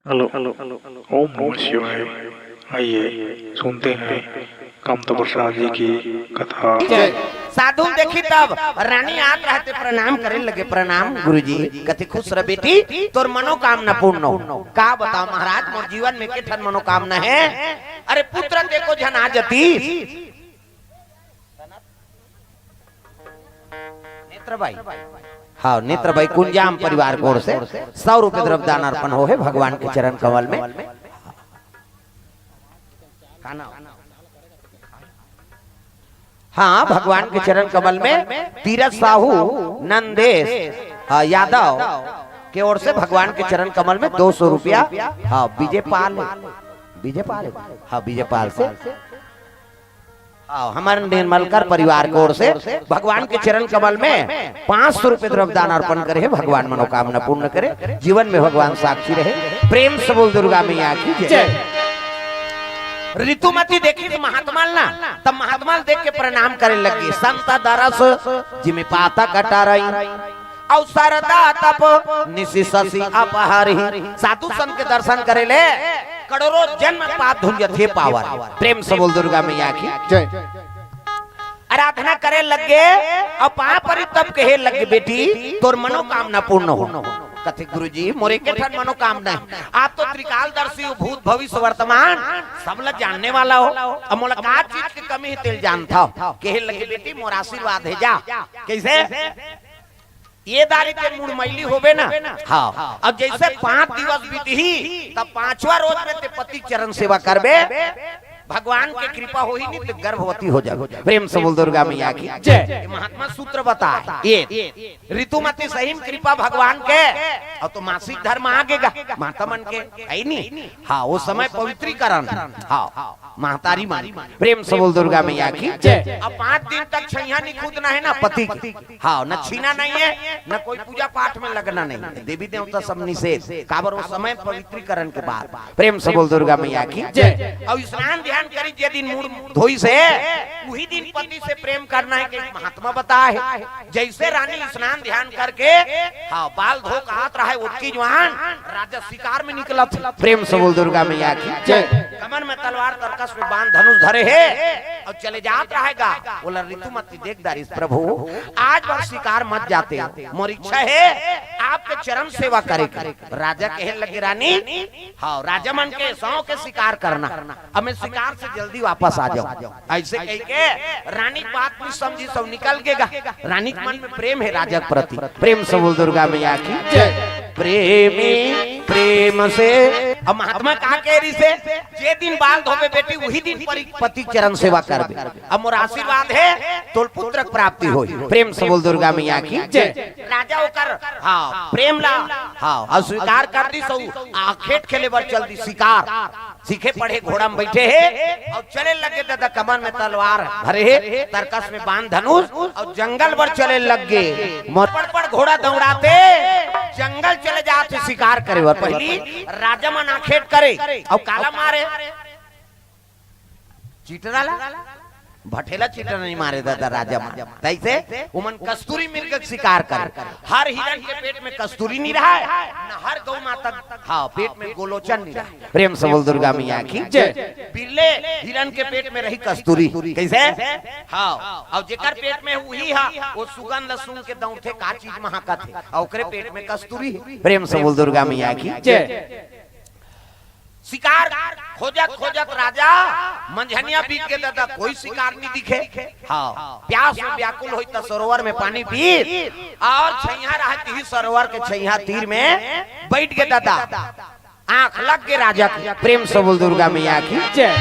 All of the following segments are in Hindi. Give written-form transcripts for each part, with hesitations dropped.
हेलो हेलो हेलो ओम नमः शिवाय। आइए सुनते हैं कामता प्रसाद जी की कथा। साधु देखी तब रानी आत रहते प्रणाम करे लगे। प्रणाम गुरुजी। कथी खुश रह बेटी, तोर मनोकामना पूर्ण हो। का बताओ महाराज, मोर जीवन में के ठन मनोकामना है। अरे पुत्र देखो जना जती नेत्र भाई। हाँ नेत्र भाई कुंजाम परिवार की ओर से 100 रुपए द्रव्य दान अर्पण हो है भगवान के चरण कमल में। हाँ भगवान के चरण कमल में तीरथ साहू नंदेश यादव के ओर से भगवान के चरण कमल में 200 रुपया। हाँ विजयपाल हाँ विजयपाल से हमारे निर्मलकर परिवार की ओर से भगवान के चरण कमल में 500 रुपए द्रव्य दान अर्पण करे। भगवान मनोकामना पूर्ण करे, जीवन में भगवान साक्षी रहे। प्रेम से बोल दुर्गा मैया की जय। ऋतुमती देखी थी महात्माल ना, तब महात्माल देख के प्रणाम करे लगी। संता दरस जिमे पाता कटा रही अवसरदा तप निशि शशि अपहारी। साधु संत के दर्शन करे ले करोड़ों जन्म पाप धुल थे पावर। प्रेम से बोल दुर्गा मैया की जय। आराधना करे लगे और पापरी तब कहे लगे बेटी तोर मनोकामना पूर्ण हो। कथे गुरुजी मोरे के ठन मनोकामना है। आप तो त्रिकालदर्शी हो, भूत भविष्य वर्तमान सब लोग जानने वाला हो। अब मोला का चीज की कमी है तेल जानता हो। कहे लगे बेटी मोर आशीर्वाद है जा। कैसे ये दारी के मूड मैली होवे ना। हाँ अब जैसे 5 दिवस बीती तब 5वां रोज में ते पति चरण सेवा करबे, भगवान के कृपा हो ही नहीं तो गर्भवती हो जाए। प्रेम से बोल दुर्गा मैया की जय। महात्मा सूत्र बताए ये ऋतुमती सही में कृपा भगवान के और तो मासिक धर्म आगेगा माता मन के है नहीं। हाँ वो समय पवित्रीकरण। हाँ महतारी मारी। प्रेम से बोल दुर्गा मैया की जय। अब 5 दिन तक छैया नहीं कूदना है ना पति की। हाँ न छीना नहीं है न कोई पूजा पाठ में लगना नहीं। देवी देवता सब निषेध काबर वो समय पवित्रीकरण के बाद। प्रेम से बोल दुर्गा मैया की जय। और स्नान ध्यान करी जे दिन मुड़ धोई से वही दिन पति से प्रेम करना है कि महात्मा बताए। जैसे रानी स्नान ध्यान करके हाँ बाल धो का हाथ रहा है उसकी जवान राजा शिकार में निकला। प्रेम से बोल दुर्गा मैया की जय। कमर में तलवार तरकस में बांध धनुष धरे है और चले जात रहेगा। बोला ऋतुमती देखदारी प्रभु आज बार शिकार मत जाते, मोर इच्छा है आपके चरण सेवा करे। राजा कहे लगे रानी हाँ राजा मन के 100 के शिकार करना, अब मैं शिकार से जल्दी वापस आ जाऊं। ऐसे कह के रानी बात नहीं समझी सब निकल गेगा। रानी के मन में प्रेम है राजा के प्रति। प्रेम से बोल दुर्गा मैया की जय। प्रेमी प्रेम से अब महात्मा कहा कह रही से जे दिन बाल धोबे बेटी वही दिन पति चरण सेवा करबे। अब मोर आशीर्वाद है तो पुत्र प्राप्ति होई। प्रेम से बोल दुर्गा मैया की जय। राजा होकर हाँ प्रेम ला हाँ अस्वीकार कर दी सो आखेट खेले बर चल दी शिकार सीखे पढ़े घोड़ा में बैठे है और चले लगे दादा कमर में तलवार भरे है तरकस में बांध धनुष और जंगल पर चले लगे। पड़ घोड़ा दौड़ाते जंगल चले जाते शिकार करे। और पहली राजा मन आखेट करे और काला मारे चीटराला भटेला चीटर नहीं मारे दादा राजा मान। तैसे उमन कस्तूरी मिर्ग शिकार कर। हर हिरण के पेट में कस्तूरी नहीं रहा है न हर गौ माता हाँ पेट में गोलोचन नहीं रहा। प्रेम से बोल दुर्गा मैया की जय। बिल्ले हिरण के पेट में रही कस्तूरी कैसे हाँ और जेकर पेट में वही हा वो सुगंध सुन के दौथे का चीज महाका थे और ओकरे पेट में कस्तूरी। प्रेम से बोल दुर्गा मैया की जय। शिकार खोजत खोजत राजा मंझनिया बीत के दादा कोई शिकार नहीं दिखे। हाँ प्यास में व्याकुल हुई तो सरोवर में पानी पी और छैया रहती ही सरोवर के छैया तीर में बैठ के दादा आंख लग के राजा की। प्रेम से बोल दुर्गा मैया की जय।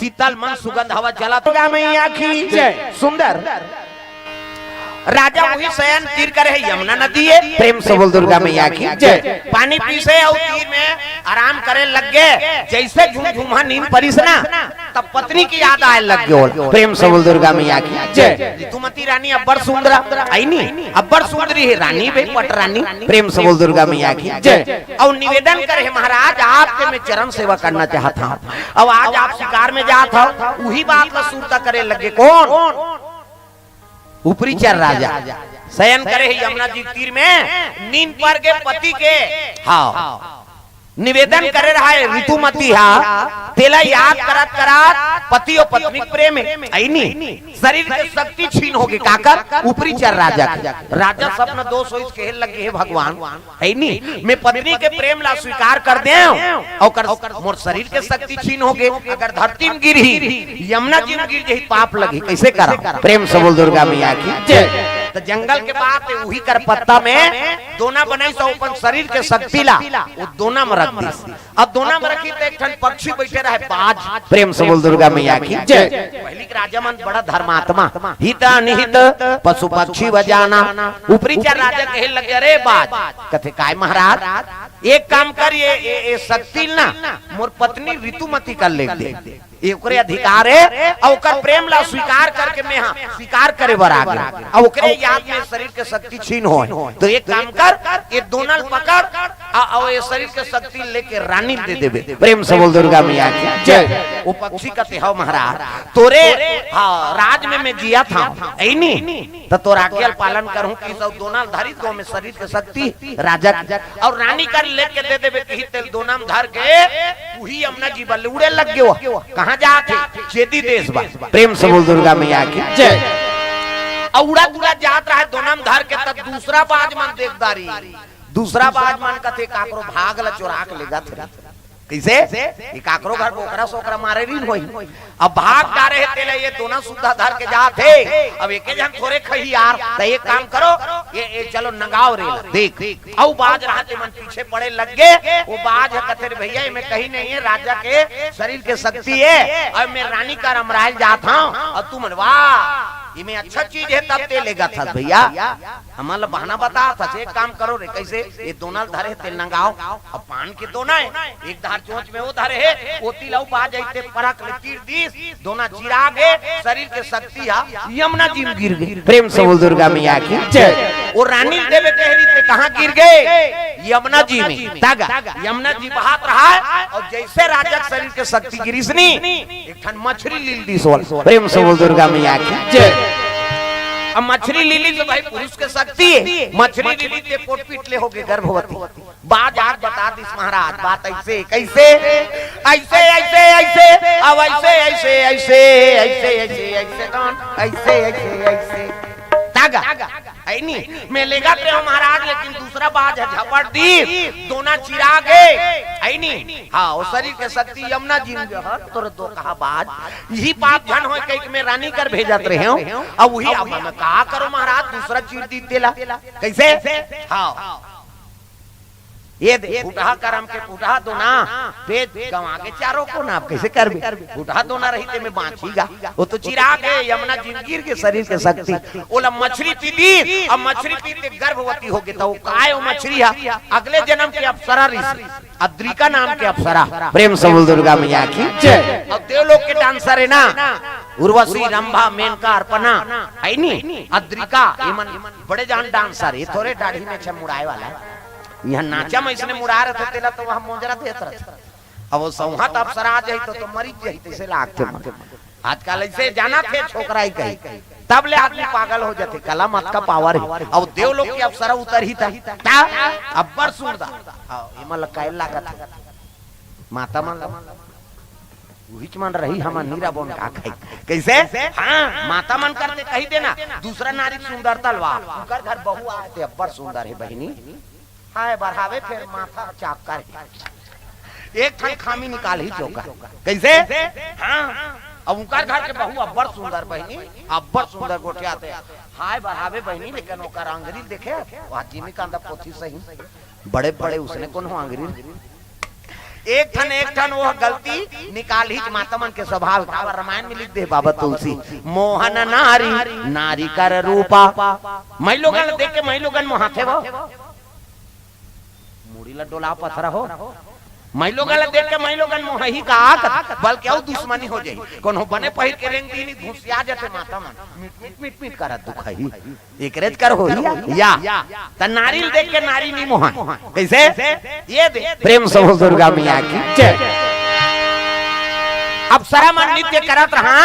शीतल मन सुगंध हवा चला दुर्गा मैया की जय। सुंदर राजा वही शयन तीर करे है यमुना नदी है। प्रेम से बोल दुर्गा मैया की जय। पानी पीसे और तीर में आराम करे लग गए। जैसे झुमझुमा नींद परिस ना तब पत्नी की याद आए लग गए। प्रेम से बोल दुर्गा मैया की जय। ऋतुमती रानी अब्बर सुंदरा आई नहीं अब्बर सुंदरी है रानी भाई पट रानी। प्रेम से बोल दुर्गा मैया की जय। और निवेदन करे महाराज आपके मैं चरण सेवा करना चाहता हूँ। अब आज आप शिकार में जाता हो वही बात का सुनता करे लगे। कौन ऊपरी चर राजा शयन करे यमुना जी तीर में नींद पर के पति के हाँ निवेदन करे रहा है ऋतुमती हा तेला याद करत करत पति और पत्नी प्रेम है ऐनी शरीर के शक्ति छीन होगी काकर ऊपरी चर राजा राजा सपना दोष होइस कहे लगे हे भगवान ऐनी मैं पत्नी के प्रेम ला स्वीकार कर दे और मोर शरीर के शक्ति छीन होगे अगर धरती में गिरही यमुना जी में गिर जही पाप लगी कैसे करा प्रेम से बोल दुर्गा मैया की जय। तो जंगल के बाद वही कर पत्ता में दोना बनाई सो अपन शरीर के शक्ति ला वो दोना में रख दी। अब दोना में रखी तो एक ठन पक्षी बैठे रहे बाज प्रेम से बोल दुर्गा मैया की जय। पहली के राजा मन बड़ा धर्मात्मा हित अनिहित पशु पक्षी बजाना ऊपरी चार राजा कहे लगे अरे बाज कथे काय महाराज एक काम कर ये शक्ति ना मोर पत्नी ऋतुमती कर ले दे ओकरे अधिकार है और ओकर प्रेम ला स्वीकार करके मैं हां स्वीकार करे बर आ गया और ओकरे याद में शरीर के शक्ति छीन हो तो एक काम कर ये दोनों पकड़ और ये शरीर के शक्ति लेके रानी दे देबे प्रेम से बोल दुर्गा मैया की जय। वो पक्षी कहते हो महाराज तोरे हां राज में मैं जिया था ऐनी तो तोरा आज्ञा पालन करूं कि सब दोनों धारी दो में शरीर के शक्ति राजा और रानी कर लेके दे देबे कही तेल दोनों धर के वही यमुना जी बल उड़े लग गयो कहां जाते चेदी देश बा प्रेम से बोल दुर्गा मैया की जय। औड़ा उड़ा जात रहा दोनों धर के तब दूसरा बाजमान देखदारी दूसरा बाजमान कथे काकरो भाग ला चोरा के ले जात कैसे ये काकरो घर बोकरा सोकरा मारे नहीं होई अब भाग जा रहे तेले ये दोनों सुद्धा धर के जाते अब एक जन थोड़े खही यार तो एक काम करो ये चलो नगाव रे देख औ बाज रहा थे मन पीछे पड़े लग गए वो बाज कथे भैया मैं कहीं नहीं है राजा के शरीर के शक्ति है और मैं रानी का रमराइल जाता हूं और तू मन वाह ये में अच्छा चीज है तब ते लेगा था भैया हमारा बहाना बता था एक काम करो रे कैसे ये दोनों धरे तेल नंगाओ अब पान के दोना है एक धार चोंच में वो धरे है वो तिलौ पा जाते परक ले तीर दीस दोना चिरा गए शरीर के शक्ति यमुना जी में गिर गई प्रेम से बोल दुर्गा मैया की जय। वो रानी देवे कहरी थे कहां गिर गए यमुना जी में तागा यमुना जी बहात रहा है और जैसे राजा शरीर के शक्ति गिरीसनी एक ठन मछली लील दी सोल प्रेम से बोल दुर्गा मैया की जय। अब मछली लीली तो भाई पुरुष के शक्ति है मछली लीली ते पोट पीटले हो गए गर्भवती बात आज बता दिस महाराज बात ऐसे कैसे ऐसे ऐसे ऐसे अब ऐसे ऐसे ऐसे ऐसे ऐसे ऐसे कौन ऐसे ऐसे ऐसे तागा ऐनी मैं लेगा पे हो महाराज लेकिन दूसरा बाज है झपट दी दोना चिरा गए ऐनी हां वो शरीर के शक्ति यमुना जी में तोर दो कहा बाज यही पाप धन हो कई में रानी कर भेजत रहे हो अब वही अब मैं कहा करो महाराज दूसरा चीर दी तेला कैसे हां ये दे उठा करम के उठा दो ना पेट गवा के चारों को ना आप कैसे कर भी उठा दो ना रही ते में बांचीगा वो तो चिरा के यमुना जी गिर के शरीर के शक्ति ओला मछली पीती अब मछली पीते गर्भवती हो गई तो वो काय वो मछली है अगले जन्म के अप्सरा ऋषि अद्रिका नाम के अप्सरा प्रेम से बोल दुर्गा मैया की जय। और देवलोक के डांसर है ना उर्वशी रंभा मेनका अर्पणा है नी अद्रिका ये मन बड़े जान डांसर ये थोड़े दाढ़ी में मुड़ाए वाला है यहाँ नाचा में इसने मुड़ा रहे थे तेला तो वहाँ मोजरा देता रहा अब वो संहत अप्सरा आ जाए तो मरी जाए तैसे लागते आजकल ऐसे जाना थे छोकरा ही कही तब ले आदमी पागल हो जाते कला मत का पावर है अब देवलोक की अप्सरा उतर ही था अब बड़ सुंदर इमल कायल लागत माता मन उहिच मन रही हमार नीरा बोन का खाई कैसे हाँ माता मन करते कही देना दूसरा नारी सुंदर तलवा उनका घर बहू आते अब बड़ सुंदर है बहनी हाय बढ़ावे फिर माथा चाप कर एक ठन खामी निकाल ही चौका कैसे हाँ अब उनका घर के बहू अब्बर सुंदर बहनी अब्बर सुंदर गोठियाते हाय बढ़ावे बहनी लेकिन ओकर अंगरी देखे वहां जिमी का अंदर पोथी सही बड़े बड़े उसने कौन हो अंगरी एक ठन वो गलती निकाल ही माता मन के स्वभाव का रामायण में लिख दे बाबा तुलसी मोहन नारी नारी कर रूपा महिलोगन देख के महिलोगन मोहाथे वो मुड़ी लड्डोला पथरा हो महिलोगन देख के महिलोगन मोही का आक बल्कि और दुश्मनी हो जाई कोनो बने पहिर के रेंग दीनी घुसिया जाते माता मन मिट मिट करत दुखाई एकरेज कर हो या त नारी देख के नारी नहीं मोहा कैसे ये दे प्रेम से दुर्गा मैया की जय। अप्सरा मन नृत्य करत रहा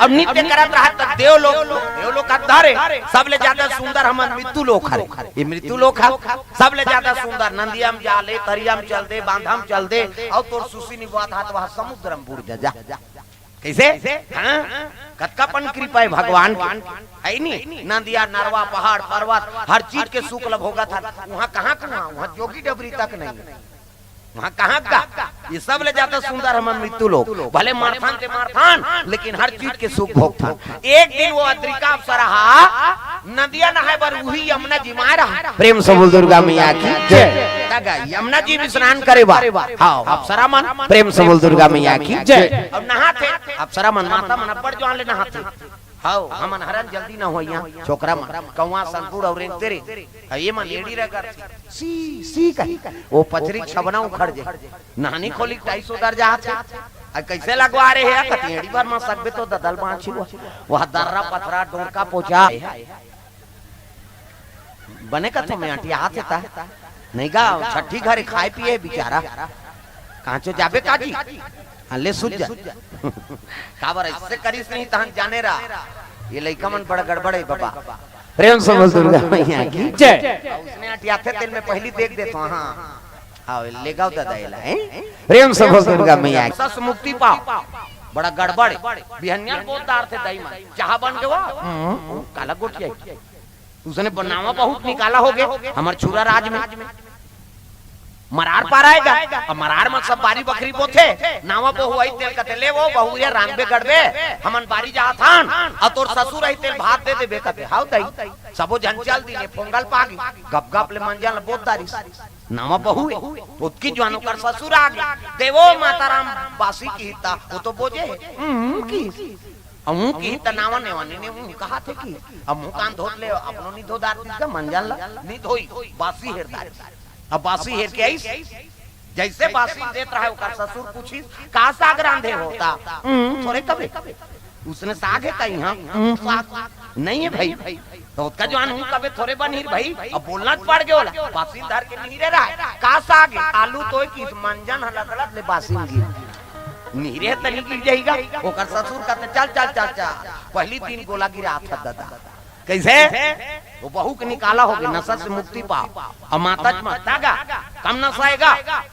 और नृत्य करत रहा तो देवलोक का धरे सबले ज्यादा सुंदर हमन मृत्यु लोक हरे। ये मृत्यु लोक है सबले ज्यादा सुंदर। नंदिया में जाले, तरिया में चल दे, बांधा में चल दे और तोर सुशी निवात हाथ वहां समुद्र में बुड़ जा। कैसे कतकापन कृपा है भगवान है नी। नदिया, नरवा, पहाड़, पर्वत हर चीज के सुख लभ होगा था। वहाँ कहाँ वहाँ जोगी डबरी तक नहीं, वहाँ कहाँ का। ये सब ले जाता सुंदर हम मृत्यु लोग भले मारथान से मारथान लेकिन हर चीज के सुख भोग था। एक दिन वो अद्रिका अप्सरा नदिया नहाए बर वही यमुना जी में रहा। प्रेम से बोल दुर्गा मैया की जय। यमुना जी स्नान करे बा हाँ अप्सरा मन प्रेम से बोल दुर्गा मैया की जय। अब नहाते अप्सरा मन माता मन अब्बड़ जवान ले नहाते हाउ हमन हरन जल्दी न हो यहाँ छोकरा मन कौवा संकुड़ और तेरे ये मन लेडी रह सी कही वो पचरी छबना उखड़ जे नहानी खोली 250 दर जा कैसे लगवा रहे हैं कतियड़ी बार मां सकबे तो ददल बांची वह दर्रा पथरा डोरका पोछा बने कथो में आंटी हाथ था नहीं गा छठी घरे खाए पिए बेचारा कांचो जाबे काजी ले सुझ जा काबर इससे करिस नहीं तहन जाने रहा ये लइका मन बड़ा गड़बड़ है बाबा। प्रेम से बोल दुर्गा मैया की जय। उसने अटियाथे तेल में पहली देख देतो हां आओ ले गाओ दादा एला हैं। प्रेम से बोल दुर्गा मैया की सस मुक्ति पाओ बड़ा गड़बड़ बिहन्या बोलदार थे दाई मां चाह बन के वो काला गोटिया उसने बनावा बहुत निकाला हो गए हमर छुरा राज में मरार पार आएगा और मरार में सब बारी बकरी बोथे नावा बहु आई तेल कते ले वो बहु ये रांगबे गड़बे हमन बारी जा थान और तोर ससुर आई तेल भात दे दे कते हाउ दई सबो जनचल दी ने पोंगल पागी गप गप ले मंजल बोदारी नावा बहु उसकी जवानो कर ससुर आ गया देवो माताराम बासी की हिता वो तो बोझे की अमु की तनावा ने वाने ने कहा थे की अब मुंह कान धो ले अपनो नी धोदार का मंजल नी धोई बासी हेरदार अब बासी हेर के आई जैसे बासी देत रहा है ओकर ससुर पूछी का साग रांधे होता थोड़े कबे उसने साग है कहीं हां साग नहीं है भाई तो उसका जवान हूं कबे थोड़े बनीर भाई अब बोलना पड़ गया होला बासी धर के नीरे रहा है का साग आलू तो की मंजन हलकलत ले बासी की नीरे तनी गिर जाएगा ओकर ससुर का चल चल चल चल पहली 3 गोला गिरा था दादा कैसे वो बहू के निकाला हो गया नशा से मुक्ति पाओ और माता मातागा कम नशाएगा।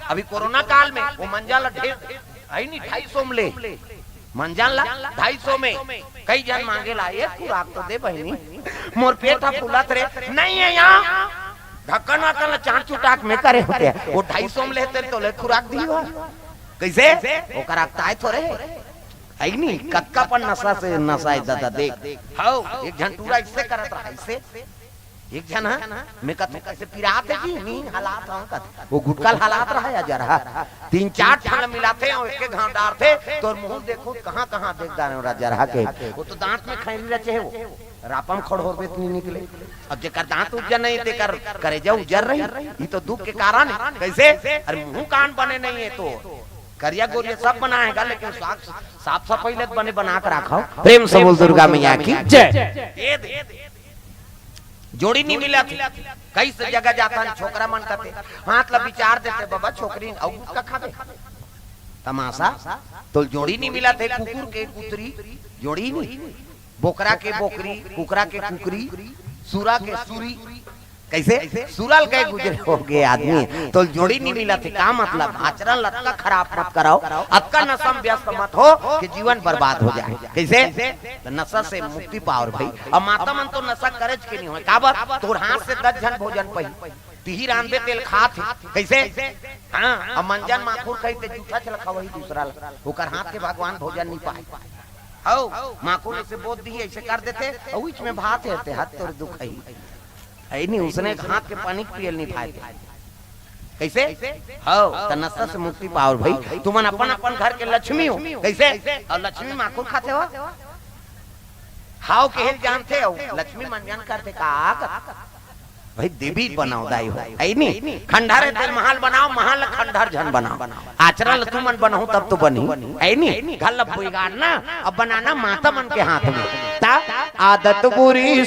अभी कोरोना काल में वो मंजाला ढेर है नहीं 250 में ले मंजाला 250 में कई जन मांगे ला एक खुराक तो दे बहनी मोर पेट फूलत रे नहीं है यहाँ ढक्कन वक्कन चाट चुटाक में करे होते वो 250 में लेते तो ले खुराक दी कैसे वो कराकता है थोड़े है नहीं कक्का पर नशा से नशाए दादा देख हाउ एक झंटूरा इससे करत रहा इससे एक जन है मैं कहते कैसे पिराते जी नींद हालात हूं कहते वो गुटकल हालात रहा है जरा 3-4 ठाल मिलाते और एक घाट डालते तो मुंह देखो कहां देखदा रे जरा के वो तो दांत में खैली रचे है वो रापम खड़ हो बेत नहीं निकले अब जेकर दांत उज्जर नहीं देकर करे जा उज्जर रही ये तो दुख के कारण है कैसे अरे मुंह कान बने नहीं है तो करिया गोरिया सब बनाएगा लेकिन साफ सफाई ले बने बना कर रखा प्रेम से बोल दुर्गा मैया की जय। जोड़ी नहीं मिला थी कई से जगह जाता है छोकरा मन करते हाथ ला विचार देते बाबा छोकरी और का खावे तमाशा तो जोड़ी नहीं मिला थे कुकुर के कुतरी जोड़ी नहीं बोकरा के बोकरी कुकरा के कुकरी सूरा के सूरी कैसे सुरल के गुजरे हो गए आदमी तो जोड़ी नहीं मिला थे का मतलब आचरण लटका खराब मत कराओ अक्का नशा में व्यस्त मत हो कि जीवन बर्बाद हो जाए कैसे तो नशा से मुक्ति पाओ भाई अब माता मन तो नशा करे के नहीं हो काबर तोर हाथ से 10 जन भोजन पही तिही रांधे तेल खात कैसे हां अब मंजन माखुर खइते जूठा चलखा वही दूसरा ओकर हाथ के भगवान भोजन नहीं पाए आओ माखुर से बोध दी ऐसे कर देते और बीच में भात हेते हाथ तोर दुख है ऐ नहीं उसने हाथ के पानी पियल नहीं पाए कैसे हाउ त नशा से मुक्ति पाओ भाई तुमन अपन अपन घर के लक्ष्मी हो कैसे और लक्ष्मी माखुर खाते हो हाउ के जानते हो लक्ष्मी मंजन करते का भाई देवी बनाओ दाई हो ऐ नहीं खंडहर तेल महल बनाओ महल खंडहर जन बनाओ आचरण तुमन बनाओ तब तो बनी ऐ नहीं घर बिगाड़ना अब बनाना माता मन के हाथ में ता आदत बुरी